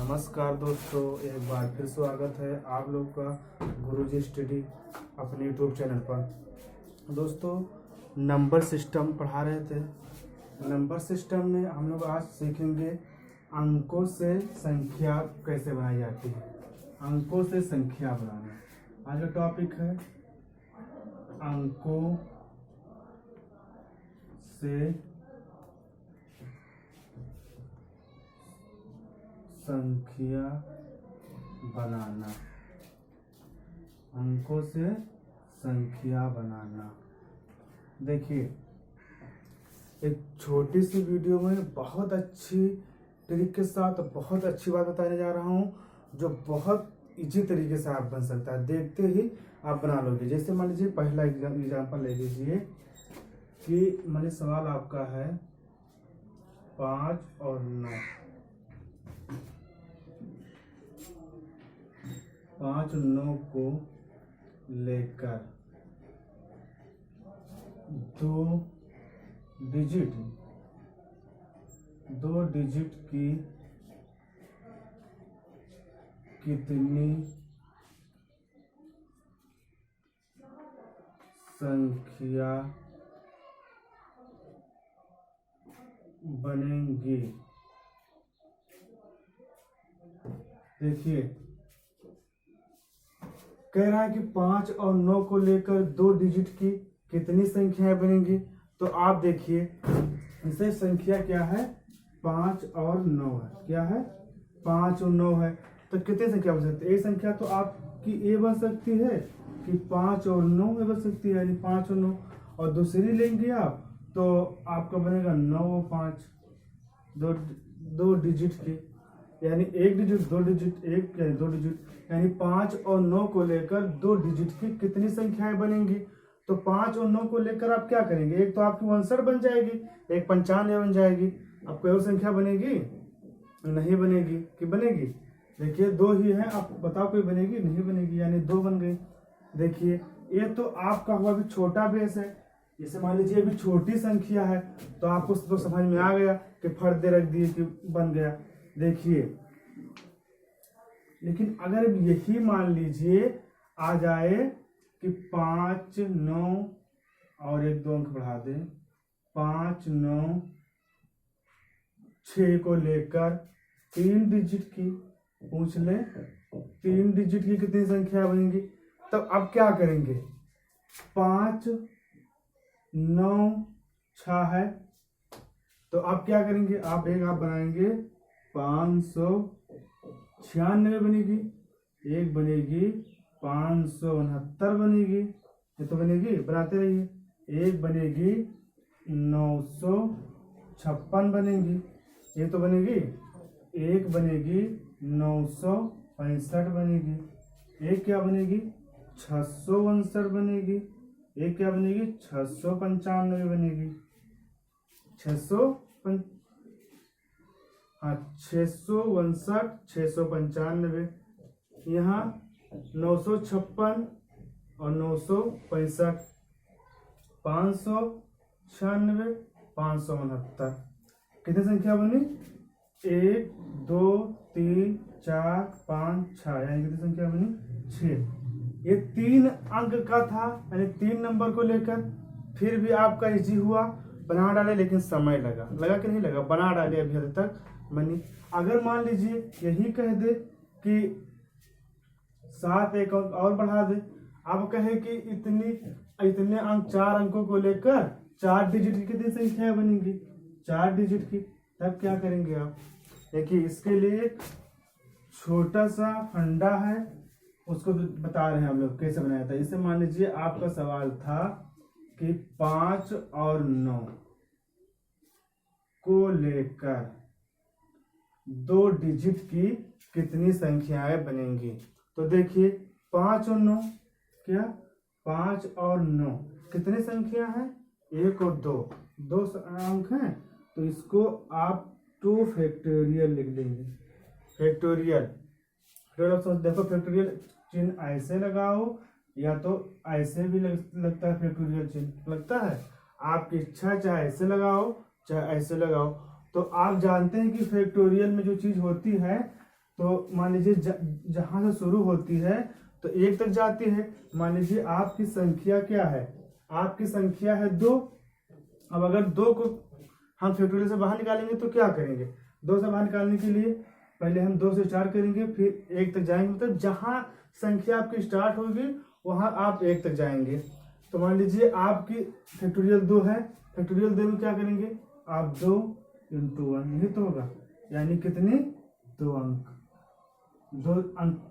नमस्कार दोस्तों, एक बार फिर स्वागत है आप लोग का गुरुजी स्टडी अपने यूट्यूब चैनल पर। दोस्तों, नंबर सिस्टम पढ़ा रहे थे। नंबर सिस्टम में हम लोग आज सीखेंगे अंकों से संख्या कैसे बनाई जाती है। अंकों से संख्या बनाना आज का टॉपिक है। अंकों से संख्या बनाना। अंकों से संख्या बनाना। देखिए, एक छोटी सी वीडियो में बहुत अच्छी ट्रिक के साथ बहुत अच्छी बात बताने जा रहा हूँ, जो बहुत इजी तरीके से आप बन सकता है। देखते ही आप बना लोगे। जैसे मान लीजिए, पहला एग्जाम्पल ले लीजिए कि मान लीजिए सवाल आपका है 5 और 9। 5 और 9 को लेकर दो डिजिट की कितनी संख्या बनेंगी। देखिए, कह रहा है कि 5 और 9 को लेकर दो डिजिट की कितनी संख्याएं बनेंगी। तो आप देखिए, इसे संख्या क्या है, 5 और 9 है। क्या है, 5 और 9 है। तो कितनी संख्या बन सकती है? एक संख्या तो आपकी ए बन सकती है कि 5 और 9 में बन सकती है, यानी 5 और 9। और दूसरी लेंगे आप तो आपका बनेगा 9 और 5, दो डिजिट की, यानी एक डिजिट, दो डिजिट, एक यानी दो डिजिट, यानी 5 और 9 को लेकर दो डिजिट की कितनी संख्याएं बनेंगी। तो 5 और 9 को लेकर आप क्या करेंगे? एक तो आपकी 59 बन जाएगी, एक 95 बन जाएगी। अब कोई और संख्या बनेगी? नहीं बनेगी। कि बनेगी? देखिए, दो ही है। आप बताओ कोई बनेगी? नहीं बनेगी, यानी दो बन गई। देखिए, ये तो आपका हुआ भी छोटा बेस है। जैसे मान लीजिए अभी छोटी संख्या है, तो आपको तो समझ में आ गया कि फर्दे रख दिए कि बन गया। देखिए, लेकिन अगर यही मान लीजिए आ जाए कि 5, 9 और एक 2 अंक बढ़ा दे, 5, 9, 6 को लेकर 3 डिजिट की पूछ ले, 3 डिजिट की कितनी संख्या बनेंगी। तब अब क्या करेंगे? 5, 9, 6 है, तो आप क्या करेंगे? आप बनाएंगे 596 बनेगी, एक बनेगी 569 बनेगी। ये तो बनेगी, बनाते रहिए। एक बनेगी 956 बनेगी, ये तो बनेगी। एक बनेगी 965 बनेगी। एक क्या बनेगी? 659 बनेगी। एक क्या बनेगी? 695 बनेगी। 659, 695। यहाँ 956 और 965, 596, 569। कितनी संख्या बनी? 1, 2, 3, 4, 5, 6, यानी कितनी संख्या बनी? 6। ये 3 अंक का था, यानी 3 नंबर को लेकर। फिर भी आपका इजी हुआ, बना डाले, लेकिन समय लगा कि नहीं लगा? बना डाले अभी हद तक बनी। अगर मान लीजिए यही कह दे कि 7 एक अंक और बढ़ा दे, अब कहे कि इतने अंक, 4 अंकों को लेकर 4 डिजिट की कितनी संख्याएं बनेंगी? 4 डिजिट की। तब क्या करेंगे आप? देखिए, इसके लिए एक छोटा सा फंडा है, उसको बता रहे हैं हम लोग कैसे बनाया था। इसे मान लीजिए आपका सवाल था कि 5 और 9 को लेकर दो डिजिट की कितनी संख्याएं बनेंगी। तो देखिए, 5 और 9, क्या 5 और 9 कितनी संख्या है? 1 और 2 अंक हैं, तो इसको आप 2 फैक्टोरियल लिख देंगे। फैक्टोरियल देखो, फैक्टोरियल चिन्ह ऐसे लगाओ या तो ऐसे भी लगता है। फैक्टोरियल चिन्ह लगता है, आपकी इच्छा, चाहे ऐसे लगाओ चाहे ऐसे लगाओ। तो आप जानते हैं कि फैक्टोरियल में जो चीज होती है, तो तो मान लीजिए जहां से शुरू होती है तो 1 तक जाती है। मान लीजिए आपकी संख्या क्या है, आपकी संख्या है 2। अब अगर 2 को हम फैक्टोरियल से बाहर निकालेंगे तो क्या करेंगे, 2 से बाहर निकालने के लिए पहले हम 2 से स्टार्ट करेंगे, फिर 1 तक जाएंगे। मतलब जहां संख्या आपकी स्टार्ट होगी वहां आप 1 तक जाएंगे। तो मान लीजिए आपकी फैक्टोरियल 2 है, फैक्टोरियल 2 में क्या करेंगे आप 2 × 1, यही तो होगा, यानी कितनी 2 अंक, 2 अंक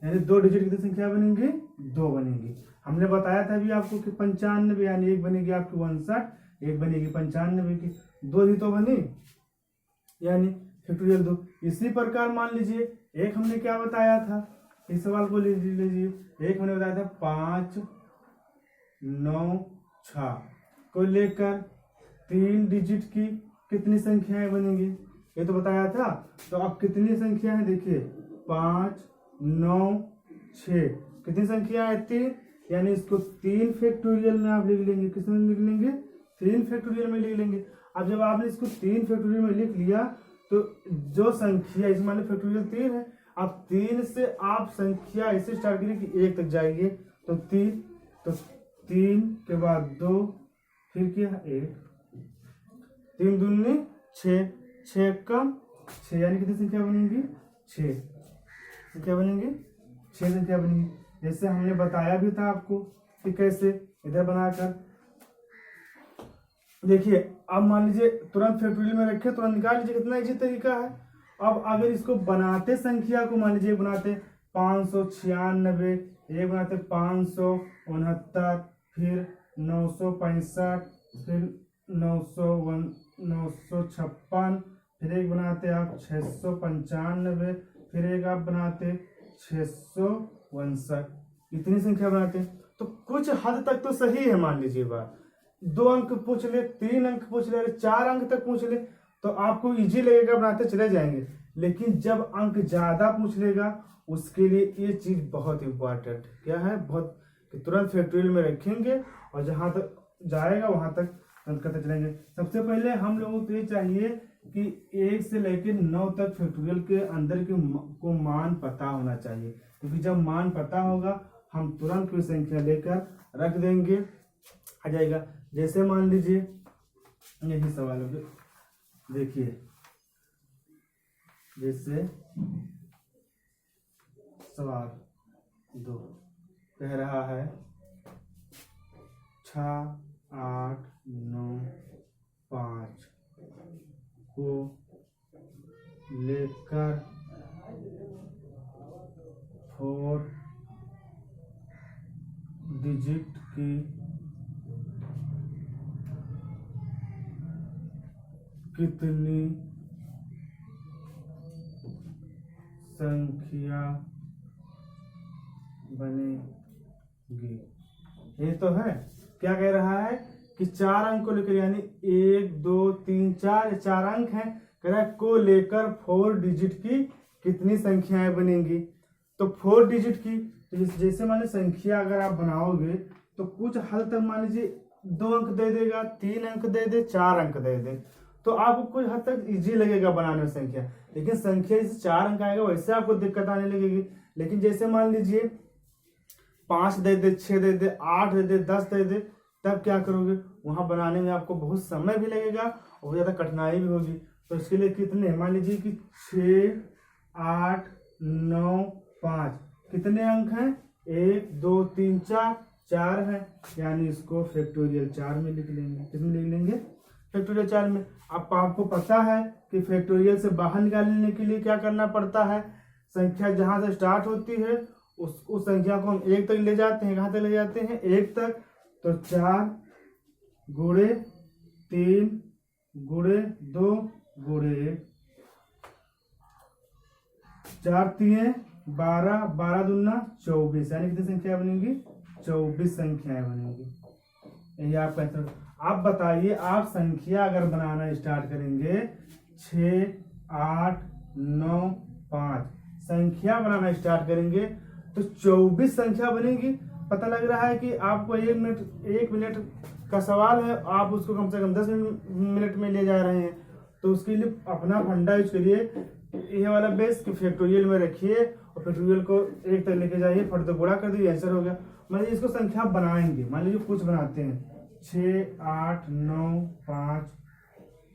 यानी 2 डिजिट कितनी संख्या बनेंगी, 2 बनेगी। हमने बताया था अभी आपको कि 95 यानी 1 बनेगी आपकी 59, 1 बनेगी 95 की, 2 ही तो बनी, यानी फैक्टोरियल 2। इसी प्रकार मान लीजिए एक हमने क्या बताया था, इस सवाल को लीजिए, एक हमने बताया था 5, 9, 6 को लेकर 3 डिजिट की कितनी संख्याएं बनेंगी, ये तो बताया था। तो अब कितनी संख्या है देखिए 5, 9, 6 कितनी संख्या है 3, यानी इसको 3 फैक्टोरियल में आप लिख लेंगे। किसमें लिख लेंगे, 3 फैक्टोरियल में लिख लेंगे। अब जब आपने इसको 3 फैक्टोरियल में लिख लिया तो जो संख्या इसमें मान फैक्टोरियल 3 है, अब 3 से आप संख्या ऐसे स्टार्ट करिए कि 1 तक जाइए। तो 3 के बाद 2, फिर क्या 1, 3 दूनी 6, 6 कम 6, यानी कितनी संख्या बनेगी 6 संख्या बनेगी, 6 संख्या बनेगी। जैसे हमने बताया भी था आपको कि कैसे, इधर बनाकर देखिए। अब मान लीजिए तुरंत फैक्टोरियल में रखे, तुरंत निकाल लीजिए, कितना इजी तरीका है। अब अगर इसको बनाते संख्या को मान लीजिए बनाते 596, एक बनाते 569, फिर 965, फिर 956, फिर एक बनाते आप 695, फिर एक आप बनाते 659, इतनी संख्या बनाते। तो कुछ हद तक तो सही है, मान लीजिए बात 2 अंक पूछ ले, 3 अंक पूछ ले, 4 अंक तक पूछ ले तो आपको इजी लगेगा, बनाते चले जाएंगे। लेकिन जब अंक ज्यादा पूछ लेगा उसके लिए ये चीज बहुत इंपॉर्टेंट क्या है, बहुत कि तुरंत फैक्टोरियल में रखेंगे और जहां तक जाएगा वहां तक करते चलेंगे। सबसे पहले हम लोगों को ये चाहिए कि 1 से लेकर 9 तक फैक्टोरियल के अंदर के को मान पता होना चाहिए, क्योंकि जब मान पता होगा हम तुरंत कोई संख्या लेकर रख देंगे, आ जाएगा। जैसे मान लीजिए यही सवाल है, देखिए जैसे सवाल 2 कह रहा है 6, 8, 9, 5 को लेकर 4 डिजिट की कितनी संख्या बनेगी। ये तो है, क्या कह रहा है कि 4 अंक को लेकर, यानी 1, 2, 3, 4 अंक हैं, कह रहा है को लेकर 4 डिजिट की कितनी संख्याएं बनेंगी। तो 4 डिजिट की, तो जैसे मान लीजिए संख्या अगर आप बनाओगे तो कुछ हद तक मान लीजिए 2 अंक दे देगा, 3 अंक दे दे, 4 अंक दे दे, तो आपको कुछ हद तक इजी लगेगा बनाने में संख्या। लेकिन संख्या जैसे 4 अंक आएगा वैसे आपको दिक्कत आने लगेगी। लेकिन जैसे मान लीजिए 5 दे दे, 6 दे दे, 8 दे दे, 10 दे दे, तब क्या करोगे, वहां बनाने में आपको बहुत समय भी लगेगा और ज्यादा कठिनाई भी होगी। तो इसके लिए कितने, मान लीजिए कि 6, 8, 9, 5 कितने अंक हैं, 1, 2, 3, 4 हैं, यानी इसको फैक्टोरियल 4 में लिख लेंगे। किसमें लिख लेंगे, फैक्टोरियल 4 में। अब आपको पता है कि फैक्टोरियल से बाहर निकालने के लिए क्या करना पड़ता है, संख्या जहां से स्टार्ट होती है उस संख्या को हम 1 तक ले जाते हैं। कहां तक ले जाते हैं, 1 तक। तो 4 गुणे 3 गुणे 2 गुणे 1, 4 3 12, 12 दूना 24, यानी कितनी संख्या बनेगी, 24 संख्याएं बनेगी। यही आपका आंसर। आप बताइए, आप संख्या अगर बनाना स्टार्ट करेंगे 6, 8, 9, 5 संख्या बनाना स्टार्ट करेंगे तो 24 संख्या बनेगी। पता लग रहा है कि आपको 1 मिनट का सवाल है, आप उसको कम से कम 10 मिनट में ले जा रहे हैं। तो उसके लिए अपना फंडा यूज करिए ये वाला बेस कि फैक्टोरियल में रखिए और फैक्टोरियल को एक तक लेके जाइए, फट तो गुणा कर दीजिए, आंसर हो गया। मान लीजिए इसको संख्या बनाएंगे, मान लीजिए कुछ बनाते हैं 6 8 9 5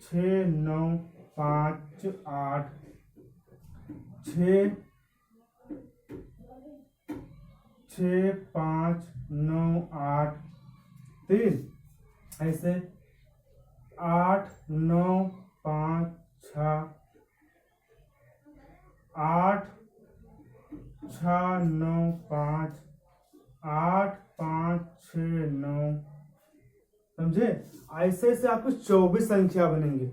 6 9 5 8 6 6 5 9 8 3, ऐसे 8 9 5 6 8 6 9 5 8 5 6 9, समझे? ऐसे से आपको 24 संख्या बनेंगे।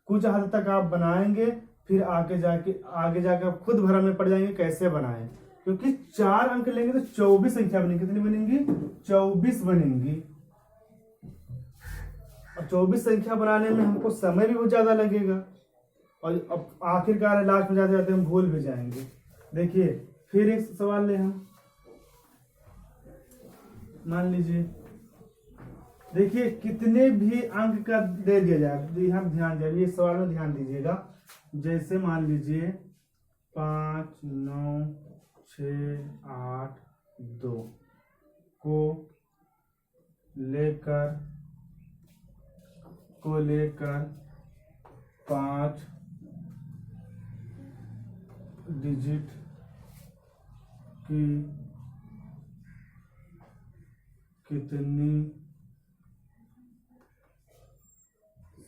कुछ हद तक आप बनाएंगे, फिर आगे जाके आप खुद भ्रम में पड़ जाएंगे कैसे बनाएं, क्योंकि 4 अंक लेंगे तो 24 संख्या बनेगी। कितनी बनेंगी? 24 बनेंगी। और 24 संख्या बनाने में हमको समय भी बहुत ज्यादा लगेगा, और अब आखिरकार लास्ट में जाते जाते हम भूल भी जाएंगे। देखिए फिर एक सवाल ले हम, मान लीजिए, देखिए कितने भी अंक का दे दिया जाए, हम ध्यान दीजिए इस सवाल में, ध्यान दीजिएगा। जैसे मान लीजिए 5 9 6 8 2 को लेकर 5 डिजिट की कितनी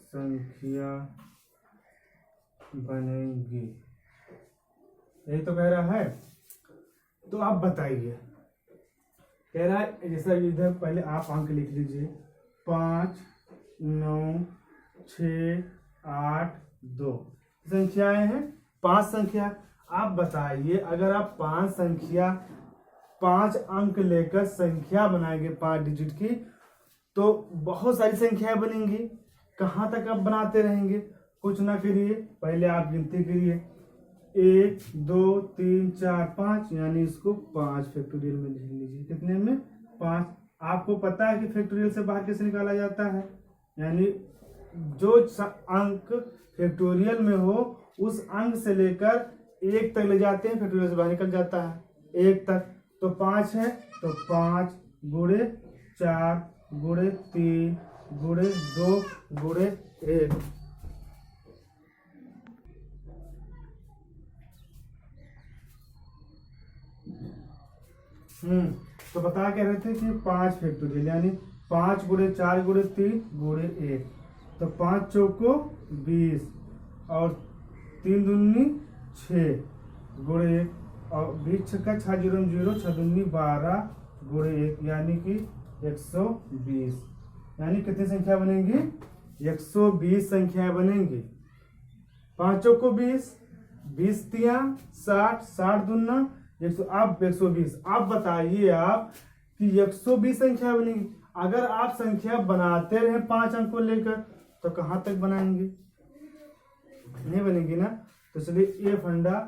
संख्या बनेगी, यही तो कह रहा है। तो आप बताइए, कह रहा है जैसा इधर पहले आप अंक लिख लीजिए, 5 9 6 8 2 संख्याएं हैं, 5 संख्या। आप बताइए अगर आप 5 अंक लेकर संख्या बनाएंगे 5 डिजिट की, तो बहुत सारी संख्याएं बनेंगी। कहाँ तक आप बनाते रहेंगे? कुछ ना करिए, पहले आप गिनती करिए, 1 2 3 4 5, यानी इसको 5 फैक्टोरियल में लिख लीजिए। कितने में? 5। आपको पता है कि फैक्टोरियल से बाहर कैसे निकाला जाता है, यानी जो अंक फैक्टोरियल में हो उस अंक से लेकर 1 तक ले जाते हैं, फैक्टोरियल से बाहर निकल जाता है 1 तक। तो 5 है, तो 5 गुणे 4 गुणे 3 गुणे 2 गुणे 1। तो बता कह रहे थे कि 5 फैक्टोरियल, यानी 5 गुणे 4 गुणे 3 गुणे 1, तो 5 चौको 20 और 3 दूनी 6 गुणे 1, और 20 छक्का 6 0 0 6 दूनी 12 गुणे 1, यानी कि 120। यानी कितनी संख्या बनेंगी? 120 संख्याएं बनेंगी। 5 चौको 20, 20 तिया 60, 60 दूना 100, अब 120। आप बताइए आप कि 120 संख्या बनेगी। अगर आप संख्या बनाते रहे 5 अंक को लेकर, तो कहाँ तक बनाएंगे? नहीं बनेगी ना। तो चलिए ये फंडा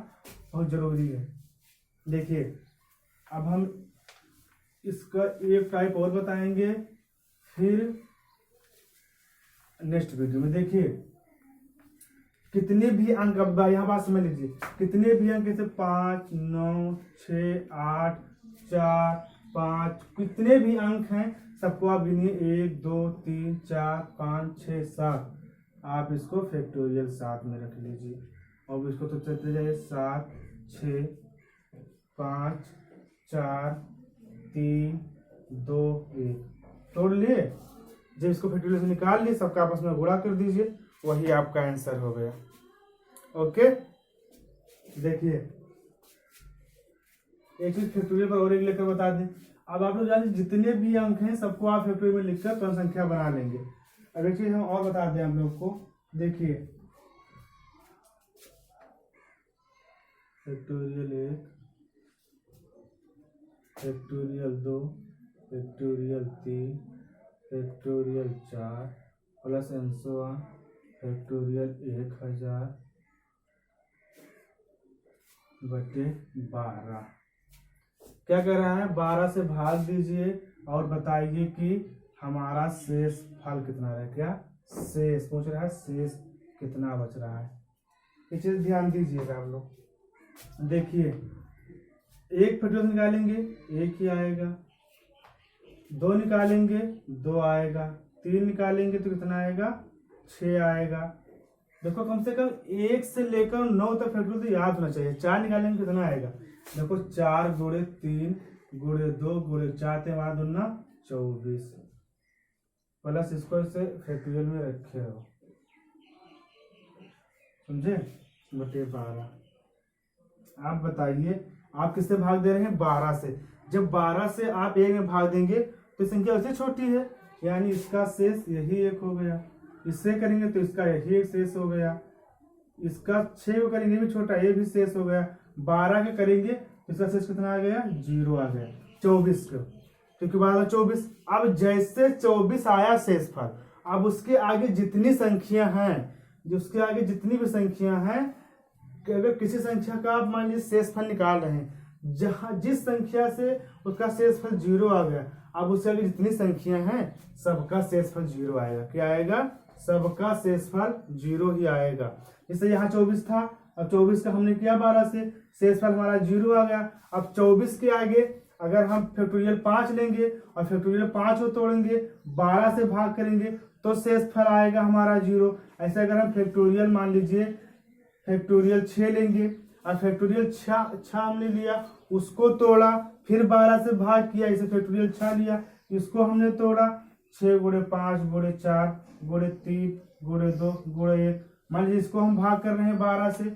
बहुत जरूरी है। देखिए अब हम इसका एक टाइप और बताएंगे फिर नेक्स्ट वीडियो में। देखिए कितने भी अंक, अब यहाँ बात समझ लीजिए, कितने भी अंक जैसे 5 9 6 8 4 5, कितने भी अंक हैं सबको आप गिनिए, 1 2 3 4 5 6 7। आप इसको फैक्टोरियल 7 में रख लीजिए, और इसको तो चलते जाइए 7 6 5 4 3 2 1, तोड़ लिए। जब इसको फैक्टोरियल से निकाल लिए, सबका आपस में गुणा कर दीजिए, वही आपका आंसर हो गया। ओके, देखिए एक चीज फैक्टोरियल पर और एक लेकर बता दें। अब आप लोग जानिए जितने भी अंक हैं सबको आप फैक्टोरियल में लिखकर तुरंत संख्या बना लेंगे। अब एक चीज हम और बता दें हम लोग को, देखिए factorial 1 factorial 2 factorial 3 factorial 4 plus एंसोआ फैक्टोरियल 1000 बटे 12। क्या कह रहा है? 12 से भाग दीजिए और बताइए कि हमारा शेष फल कितना रहे। क्या शेष पूछ रहा है? शेष कितना बच रहा है। ये चीज ध्यान दीजिएगा आप लोग। देखिए, एक फैक्टोरियल निकालेंगे एक ही आएगा, 2 निकालेंगे 2 आएगा, 3 निकालेंगे तो कितना आएगा 6 आएगा। देखो कम से कम 1 से लेकर 9 तक फैक्टोरियल तो याद होना चाहिए। 4 निकालेंगे कितना आएगा, देखो 4 गुणे 3 गुणे 2 गुणे 4 3 दूना 24 प्लस इसको इसे फैक्टोरियल में रखे हो, समझे, बटे 12। आप बताइए आप किससे भाग दे रहे हैं, 12 से। जब 12 से आप 1 में भाग देंगे तो संख्या वैसे छोटी है, यानी इसका शेष यही 1 हो गया। इससे करेंगे तो इसका यही 1 शेष हो गया। इसका 6 को करेंगे भी छोटा, ये भी शेष हो गया। 12 के करेंगे तो इसका शेष कितना आ गया, 0 आ गया। 24 का क्योंकि 12 24। अब जैसे 24 आया शेषफल, अब उसके आगे जितनी संख्या हैं, उसके आगे जितनी भी संख्या हैं, अगर किसी संख्या का आप मान लीजिए शेषफल निकाल रहे हैं, जहां जिस संख्या से उसका शेषफल 0 आ गया, अब उसके आगे जितनी संख्या हैं सबका शेषफल 0 आएगा। क्या आएगा, सबका शेषफल 0 ही आएगा। जैसे यहाँ 24 था, अब 24 का हमने किया 12 से, शेषफल हमारा 0 आ गया। अब 24 के आगे अगर हम फैक्टोरियल 5 लेंगे और फैक्टोरियल 5 को तोड़ेंगे, 12 से भाग करेंगे तो शेषफल आएगा हमारा 0। ऐसे अगर हम फैक्टोरियल मान लीजिए फैक्टोरियल 6 लेंगे और फैक्टोरियल 6 हमने लिया, उसको तोड़ा, फिर 12 से भाग किया, इसे फैक्टोरियल 6 लिया, इसको हमने तोड़ा, 6 गुणे 5 गुणे 4 गुणे 3 गुणे 2 गुणे 1। मान लीजिए इसको हम भाग कर रहे हैं 12 से,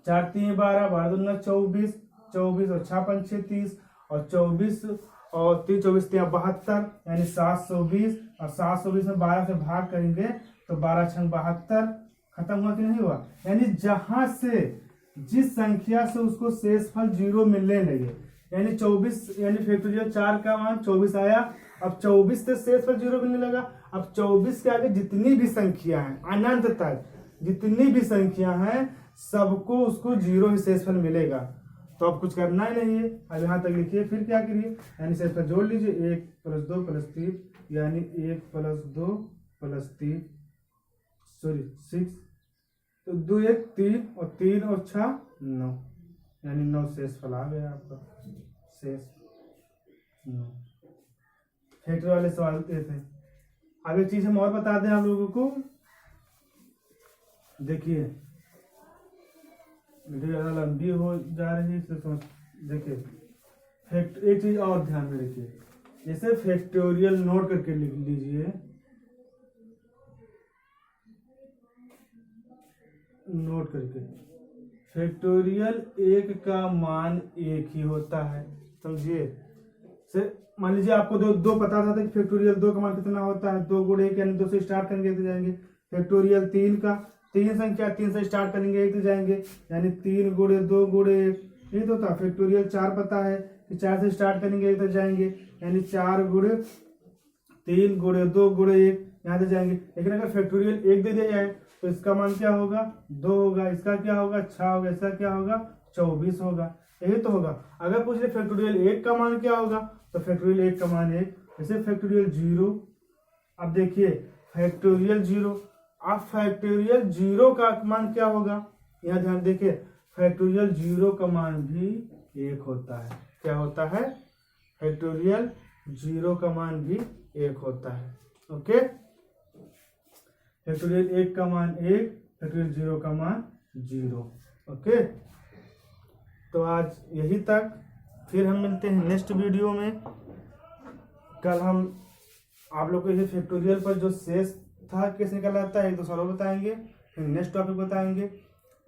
4 3 12 12 दूना 24, 24 और 6 5 6 30 और 24 और 3 24 3 72, यानी 720। और 720 में 12 से भाग करेंगे तो 12 6 72, खत्म हुआ कि नहीं हुआ। यानी जहां से जिस संख्या से उसको शेषफल 0 मिलने लगे, यानी 24, यानी फैक्टोरियल 4 का मान 24 आया, अब 24 से शेषफल 0 मिलने लगा। अब 24 के आगे जितनी भी संख्या है अनंत तक जितनी भी संख्या है सबको उसको 0 ही शेषफल मिलेगा। तो अब कुछ करना ही नहीं है, अब यहाँ तक लिखिए, फिर क्या करिए, यानी शेषफल जोड़ लीजिए, 1 + 2 + 3, यानी 1 + 2 + 3 6, तो 2 1 3 और 3 और 6 9, यानी 9 शेषफल आ गया आपका, शेष 9। फैक्टर वाले सवाल थे। अब एक चीज हम और बता दें आप लोगों को, देखिए वीडियो ज़्यादा लंबी हो जा रही है इसलिए समझ, देखिए एक चीज और ध्यान में रखिए, जैसे फैक्टोरियल नोट करके लिख लीजिए, नोट करके, फैक्टोरियल 1 का मान 1 ही होता है, समझिए। से मान लीजिए आपको दो पता था कि फैक्टोरियल 2 का मान कितना होता है, 2 गुणे 1, यानी 2 से स्टार्ट करेंगे तो जाएंगे। फैक्टोरियल 3 का, 3 संख्या 3 से स्टार्ट करेंगे 1 तो जाएंगे, यानी 3 गुणे 2 गुणे 1, ये तो था। फैक्टोरियल 4 पता है कि 4 से स्टार्ट करेंगे 1 तो जाएंगे, यानी 4 गुणे 3 गुणे 2 गुणे 1, यहाँ से जाएंगे। लेकिन अगर फैक्टोरियल 1 दे दिया जाए तो इसका मान क्या होगा, 2 होगा, इसका क्या होगा 6 होगा, इसका क्या होगा 24 होगा, यही तो होगा। अगर पूछ रहे फैक्टोरियल 1 का मान क्या होगा, तो फैक्टोरियल 1 का मान 1, जैसे फैक्टोरियल 0। अब देखिए फैक्टोरियल 0, अब फैक्टोरियल 0 का मान क्या होगा, यहाँ ध्यान देखिए, फैक्टोरियल 0 का मान भी 1 होता है। क्या होता है, फैक्टोरियल 0 का मान भी 1 होता है। ओके, फैक्टोरियल 1 का मान 1, फैक्टोरियल 0 का मान 0। ओके, तो आज यही तक, फिर हम मिलते हैं नेक्स्ट वीडियो में। कल हम आप लोग को ये फैक्टोरियल पर जो शेष था कैसे निकल आता है 1-2 सवाल बताएंगे, फिर नेक्स्ट टॉपिक बताएंगे।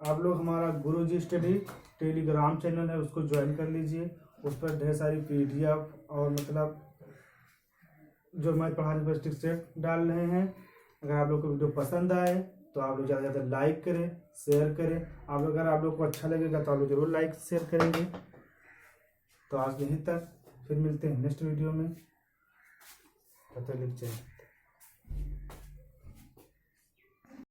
आप लोग हमारा गुरुजी स्टडी टेलीग्राम चैनल है, उसको ज्वाइन कर लीजिए। उस पर ढेर सारी PDF और मतलब जो मैं पढ़ाने पर स्टिक से डाल रहे हैं। अगर आप लोग को वीडियो पसंद आए तो आप लोग ज़्यादा से ज़्यादा लाइक करें, शेयर करें। अगर आप लोग को अच्छा लगेगा तो आप लोग जरूर लाइक शेयर करेंगे। तो आज यहीं तक, फिर मिलते हैं नेक्स्ट वीडियो में, तब तक लिख जाए।